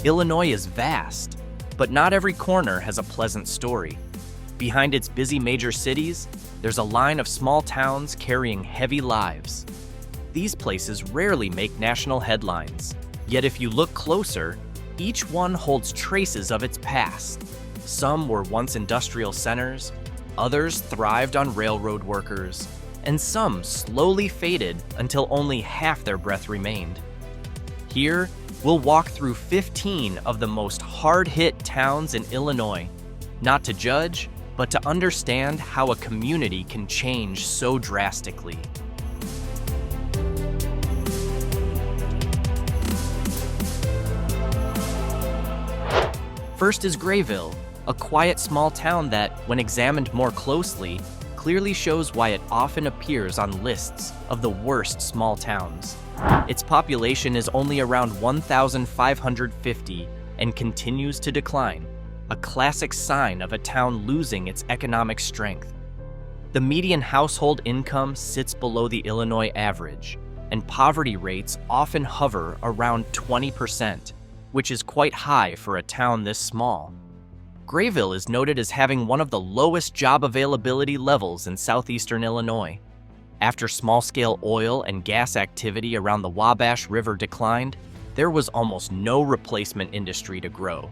Illinois is vast, but not every corner has a pleasant story. Behind its busy major cities, there's a line of small towns carrying heavy lives. These places rarely make national headlines, yet if you look closer, each one holds traces of its past. Some were once industrial centers, others thrived on railroad workers, and some slowly faded until only half their breath remained. Here, we'll walk through 15 of the most hard-hit towns in Illinois, not to judge, but to understand how a community can change so drastically. First is Grayville, a quiet small town that, when examined more closely, clearly shows why it often appears on lists of the worst small towns. Its population is only around 1,550 and continues to decline, a classic sign of a town losing its economic strength. The median household income sits below the Illinois average, and poverty rates often hover around 20%, which is quite high for a town this small. Grayville is noted as having one of the lowest job availability levels in southeastern Illinois. After small-scale oil and gas activity around the Wabash River declined, there was almost no replacement industry to grow.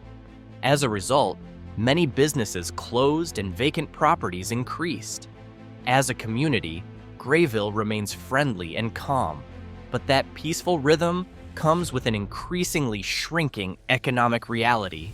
As a result, many businesses closed and vacant properties increased. As a community, Grayville remains friendly and calm, but that peaceful rhythm comes with an increasingly shrinking economic reality.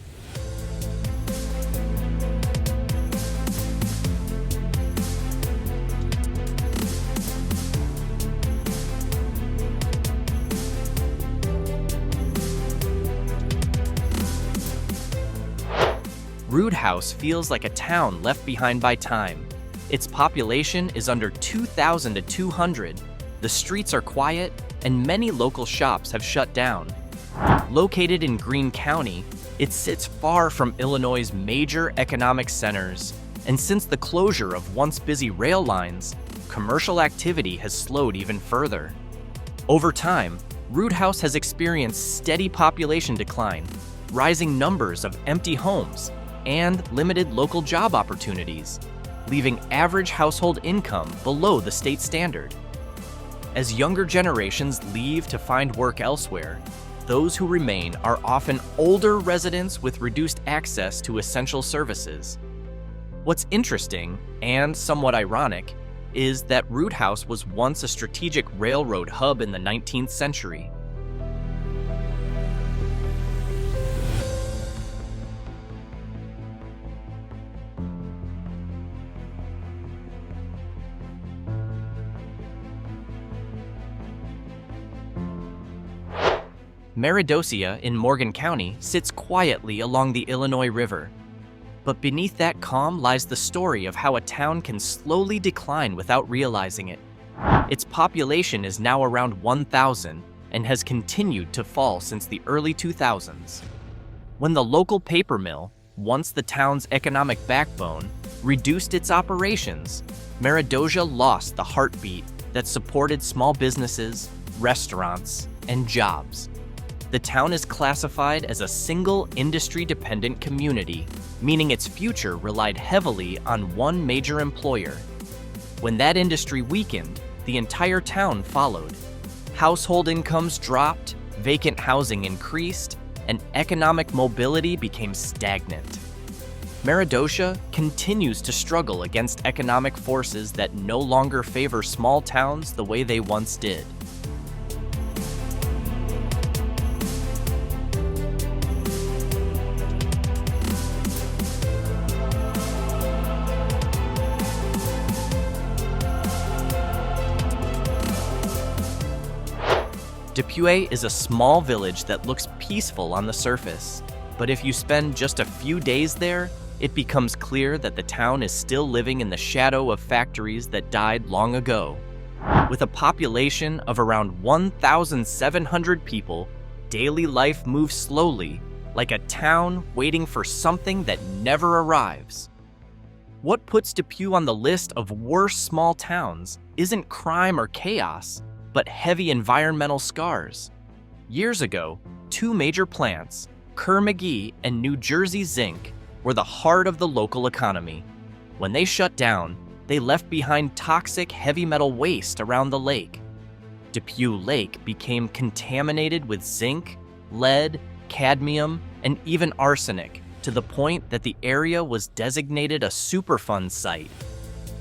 Roodhouse feels like a town left behind by time. Its population is under 2,200. The streets are quiet, and many local shops have shut down. Located in Greene County, it sits far from Illinois' major economic centers, and since the closure of once busy rail lines, commercial activity has slowed even further. Over time, Roodhouse has experienced steady population decline, rising numbers of empty homes, and limited local job opportunities, leaving average household income below the state standard. As younger generations leave to find work elsewhere, those who remain are often older residents with reduced access to essential services. What's interesting, and somewhat ironic, is that Roodhouse was once a strategic railroad hub in the 19th century. Meredosia in Morgan County sits quietly along the Illinois River. But beneath that calm lies the story of how a town can slowly decline without realizing it. Its population is now around 1,000 and has continued to fall since the early 2000s. When the local paper mill, once the town's economic backbone, reduced its operations, Meredosia lost the heartbeat that supported small businesses, restaurants, and jobs. The town is classified as a single industry-dependent community, meaning its future relied heavily on one major employer. When that industry weakened, the entire town followed. Household incomes dropped, vacant housing increased, and economic mobility became stagnant. Meredosia continues to struggle against economic forces that no longer favor small towns the way they once did. DePue is a small village that looks peaceful on the surface, but if you spend just a few days there, it becomes clear that the town is still living in the shadow of factories that died long ago. With a population of around 1,700 people, daily life moves slowly, like a town waiting for something that never arrives. What puts DePue on the list of worst small towns isn't crime or chaos, but heavy environmental scars. Years ago, two major plants, Kerr-McGee and New Jersey Zinc were the heart of the local economy. When they shut down, they left behind toxic heavy metal waste around the lake. DePue Lake became contaminated with zinc, lead, cadmium, and even arsenic, to the point that the area was designated a Superfund site.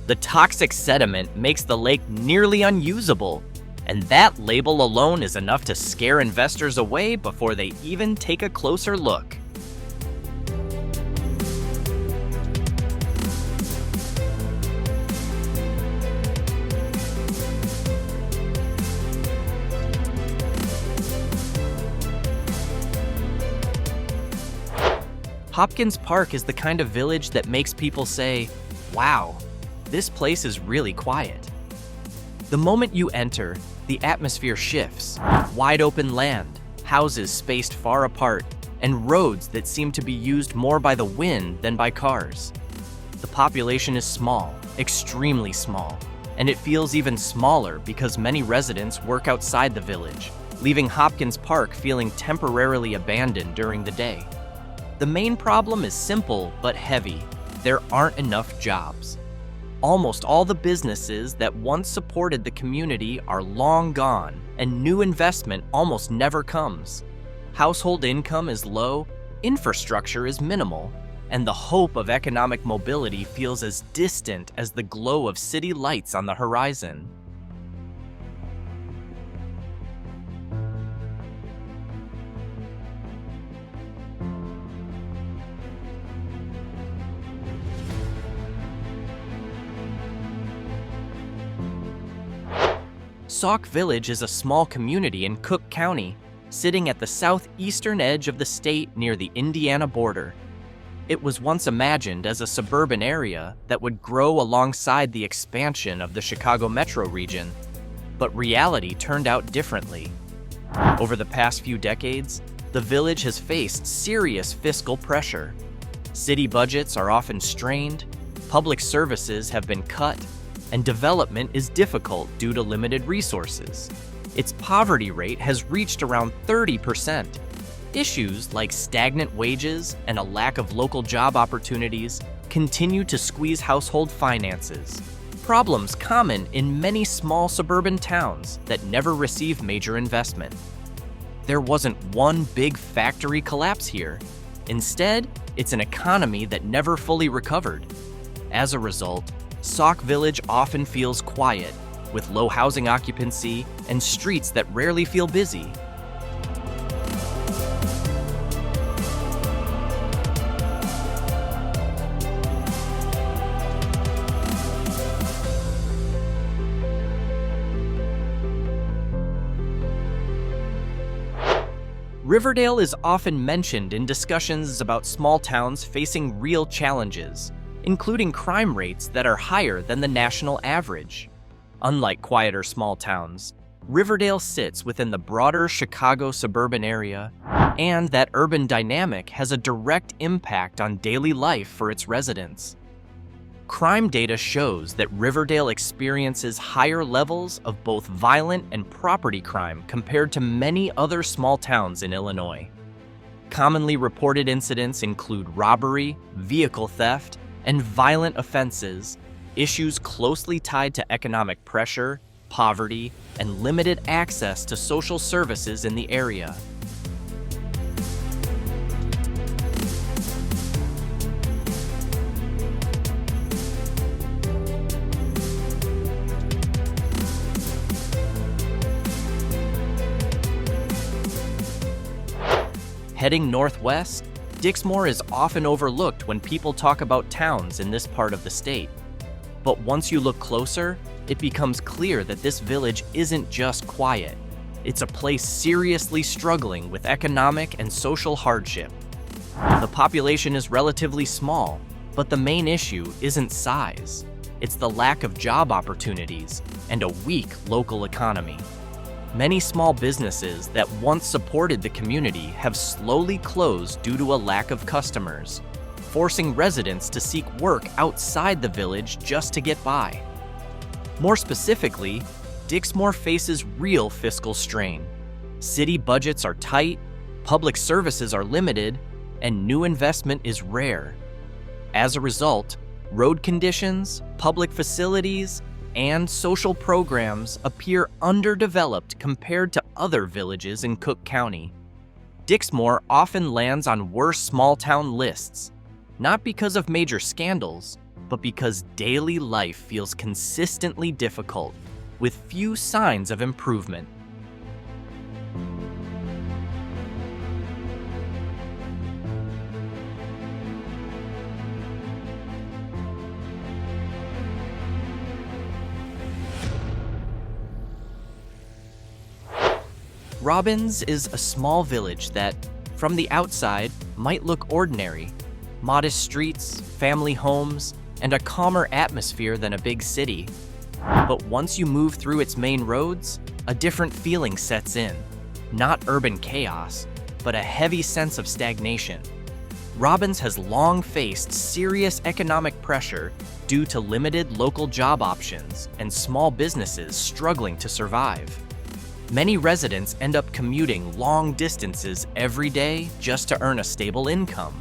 The toxic sediment makes the lake nearly unusable, and that label alone is enough to scare investors away before they even take a closer look. Hopkins Park is the kind of village that makes people say, "Wow, this place is really quiet." The moment you enter, the atmosphere shifts. Wide open land, houses spaced far apart, and roads that seem to be used more by the wind than by cars. The population is small, extremely small, and it feels even smaller because many residents work outside the village, leaving Hopkins Park feeling temporarily abandoned during the day. The main problem is simple but heavy. There aren't enough jobs. Almost all the businesses that once supported the community are long gone, and new investment almost never comes. Household income is low, infrastructure is minimal, and the hope of economic mobility feels as distant as the glow of city lights on the horizon. Sauk Village is a small community in Cook County, sitting at the southeastern edge of the state near the Indiana border. It was once imagined as a suburban area that would grow alongside the expansion of the Chicago metro region, but reality turned out differently. Over the past few decades, the village has faced serious fiscal pressure. City budgets are often strained, public services have been cut, and development is difficult due to limited resources. Its poverty rate has reached around 30%. Issues like stagnant wages and a lack of local job opportunities continue to squeeze household finances, problems common in many small suburban towns that never receive major investment. There wasn't one big factory collapse here. Instead, it's an economy that never fully recovered. As a result, Sauk Village often feels quiet, with low housing occupancy and streets that rarely feel busy. Riverdale is often mentioned in discussions about small towns facing real challenges, including crime rates that are higher than the national average. Unlike quieter small towns, Riverdale sits within the broader Chicago suburban area, and that urban dynamic has a direct impact on daily life for its residents. Crime data shows that Riverdale experiences higher levels of both violent and property crime compared to many other small towns in Illinois. Commonly reported incidents include robbery, vehicle theft, and violent offenses, issues closely tied to economic pressure, poverty, and limited access to social services in the area. Heading northwest, Dixmoor is often overlooked when people talk about towns in this part of the state. But once you look closer, it becomes clear that this village isn't just quiet. It's a place seriously struggling with economic and social hardship. The population is relatively small, but the main issue isn't size. It's the lack of job opportunities and a weak local economy. Many small businesses that once supported the community have slowly closed due to a lack of customers, forcing residents to seek work outside the village just to get by. More specifically, Dixmoor faces real fiscal strain. City budgets are tight, public services are limited, and new investment is rare. As a result, road conditions, public facilities, and social programs appear underdeveloped compared to other villages in Cook County. Dixmoor often lands on worst small-town lists, not because of major scandals, but because daily life feels consistently difficult, with few signs of improvement. Robbins is a small village that, from the outside, might look ordinary. Modest streets, family homes, and a calmer atmosphere than a big city. But once you move through its main roads, a different feeling sets in. Not urban chaos, but a heavy sense of stagnation. Robbins has long faced serious economic pressure due to limited local job options and small businesses struggling to survive. Many residents end up commuting long distances every day just to earn a stable income.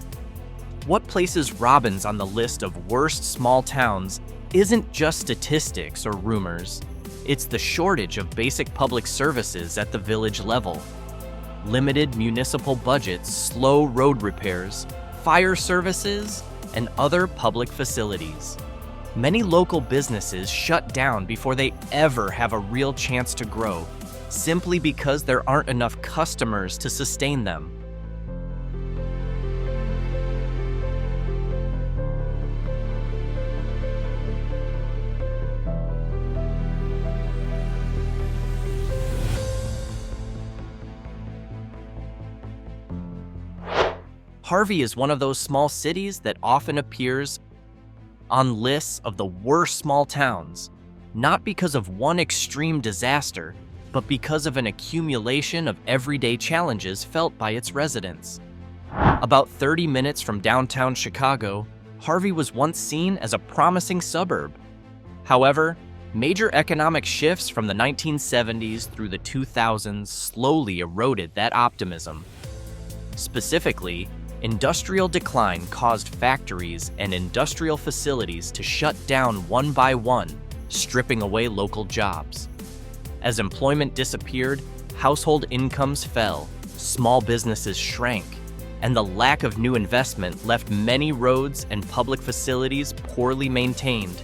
What places Robbins on the list of worst small towns isn't just statistics or rumors. It's the shortage of basic public services at the village level. Limited municipal budgets, slow road repairs, fire services, and other public facilities. Many local businesses shut down before they ever have a real chance to grow, simply because there aren't enough customers to sustain them. Harvey is one of those small cities that often appears on lists of the worst small towns, not because of one extreme disaster, but because of an accumulation of everyday challenges felt by its residents. About 30 minutes from downtown Chicago, Harvey was once seen as a promising suburb. However, major economic shifts from the 1970s through the 2000s slowly eroded that optimism. Specifically, industrial decline caused factories and industrial facilities to shut down one by one, stripping away local jobs. As employment disappeared, household incomes fell, small businesses shrank, and the lack of new investment left many roads and public facilities poorly maintained.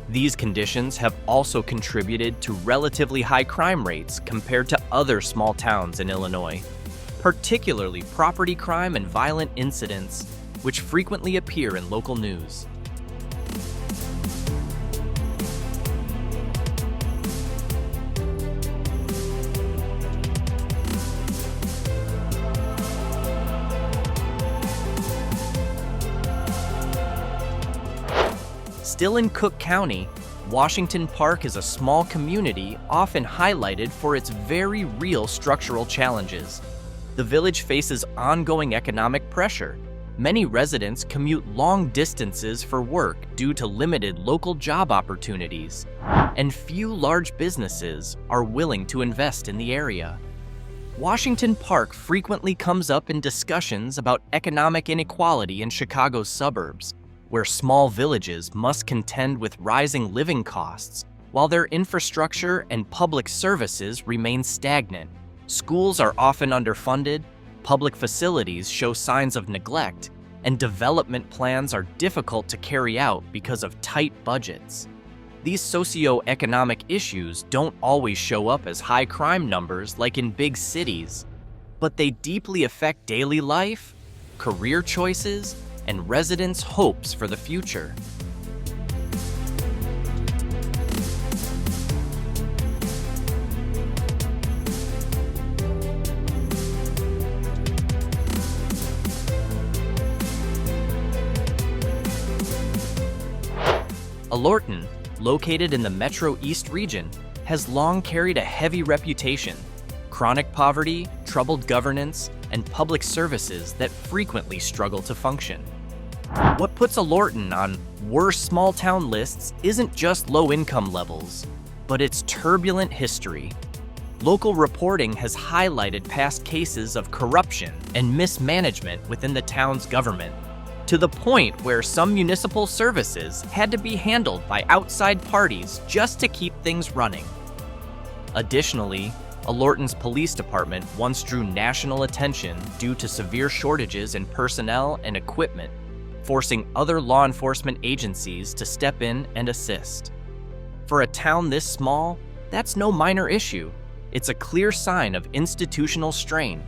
These conditions have also contributed to relatively high crime rates compared to other small towns in Illinois, particularly property crime and violent incidents, which frequently appear in local news. Still in Cook County, Washington Park is a small community often highlighted for its very real structural challenges. The village faces ongoing economic pressure. Many residents commute long distances for work due to limited local job opportunities, and few large businesses are willing to invest in the area. Washington Park frequently comes up in discussions about economic inequality in Chicago's suburbs, where small villages must contend with rising living costs, while their infrastructure and public services remain stagnant. Schools are often underfunded, public facilities show signs of neglect, and development plans are difficult to carry out because of tight budgets. These socioeconomic issues don't always show up as high crime numbers like in big cities, but they deeply affect daily life, career choices, and residents' hopes for the future. Alorton, located in the Metro East region, has long carried a heavy reputation: chronic poverty, troubled governance, and public services that frequently struggle to function. What puts Alorton on worst small town lists isn't just low income levels, but its turbulent history. Local reporting has highlighted past cases of corruption and mismanagement within the town's government, to the point where some municipal services had to be handled by outside parties just to keep things running. Additionally, Alorton's police department once drew national attention due to severe shortages in personnel and equipment, forcing other law enforcement agencies to step in and assist. For a town this small, that's no minor issue. It's a clear sign of institutional strain.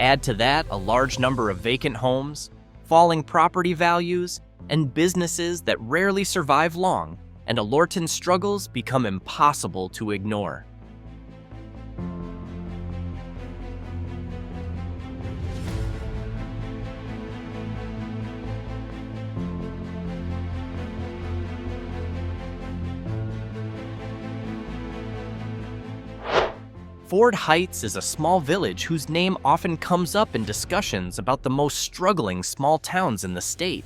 Add to that a large number of vacant homes, falling property values, and businesses that rarely survive long, and Alorton's struggles become impossible to ignore. Ford Heights is a small village whose name often comes up in discussions about the most struggling small towns in the state.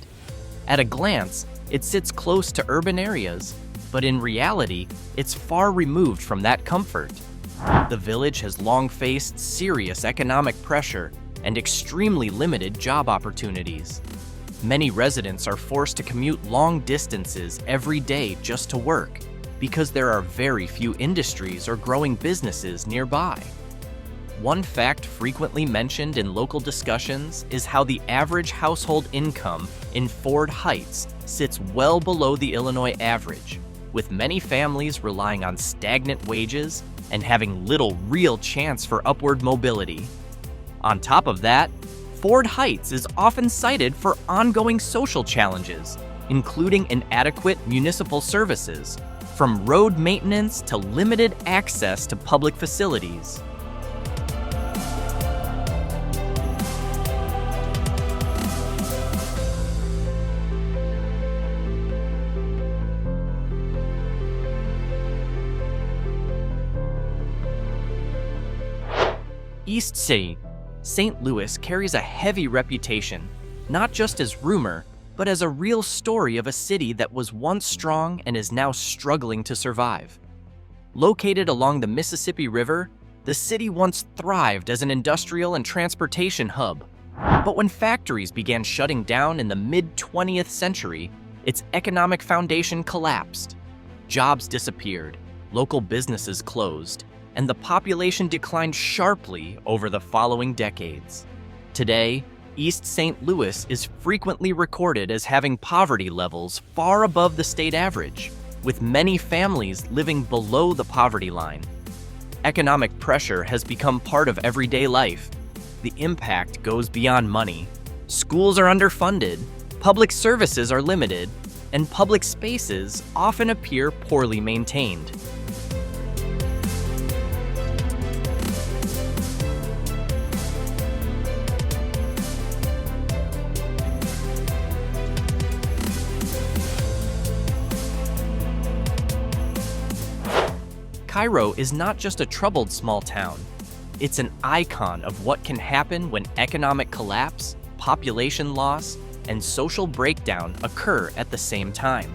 At a glance, it sits close to urban areas, but in reality, it's far removed from that comfort. The village has long faced serious economic pressure and extremely limited job opportunities. Many residents are forced to commute long distances every day just to work, because there are very few industries or growing businesses nearby. One fact frequently mentioned in local discussions is how the average household income in Ford Heights sits well below the Illinois average, with many families relying on stagnant wages and having little real chance for upward mobility. On top of that, Ford Heights is often cited for ongoing social challenges, including inadequate municipal services, from road maintenance to limited access to public facilities. East City, St. Louis carries a heavy reputation, not just as rumor, but as a real story of a city that was once strong and is now struggling to survive. Located along the Mississippi River, the city once thrived as an industrial and transportation hub. But when factories began shutting down in the mid-20th century, its economic foundation collapsed. Jobs disappeared, local businesses closed, and the population declined sharply over the following decades. Today, East St. Louis is frequently recorded as having poverty levels far above the state average, with many families living below the poverty line. Economic pressure has become part of everyday life. The impact goes beyond money. Schools are underfunded, public services are limited, and public spaces often appear poorly maintained. Cairo is not just a troubled small town. It's an icon of what can happen when economic collapse, population loss, and social breakdown occur at the same time.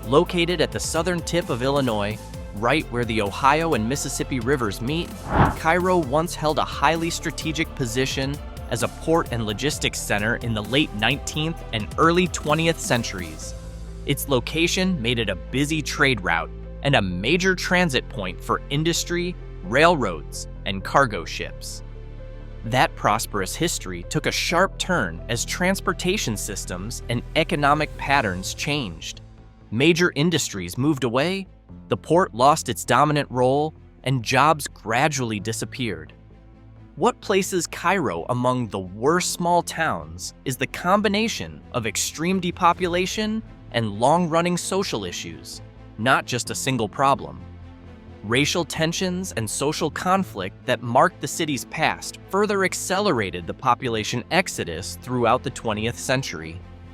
Located at the southern tip of Illinois, right where the Ohio and Mississippi rivers meet, Cairo once held a highly strategic position as a port and logistics center in the late 19th and early 20th centuries. Its location made it a busy trade route and a major transit point for industry, railroads, and cargo ships. That prosperous history took a sharp turn as transportation systems and economic patterns changed. Major industries moved away, the port lost its dominant role, and jobs gradually disappeared. What places Cairo among the worst small towns is the combination of extreme depopulation and long-running social issues, not just a single problem. Racial tensions and social conflict that marked the city's past further accelerated the population exodus throughout the 20th century.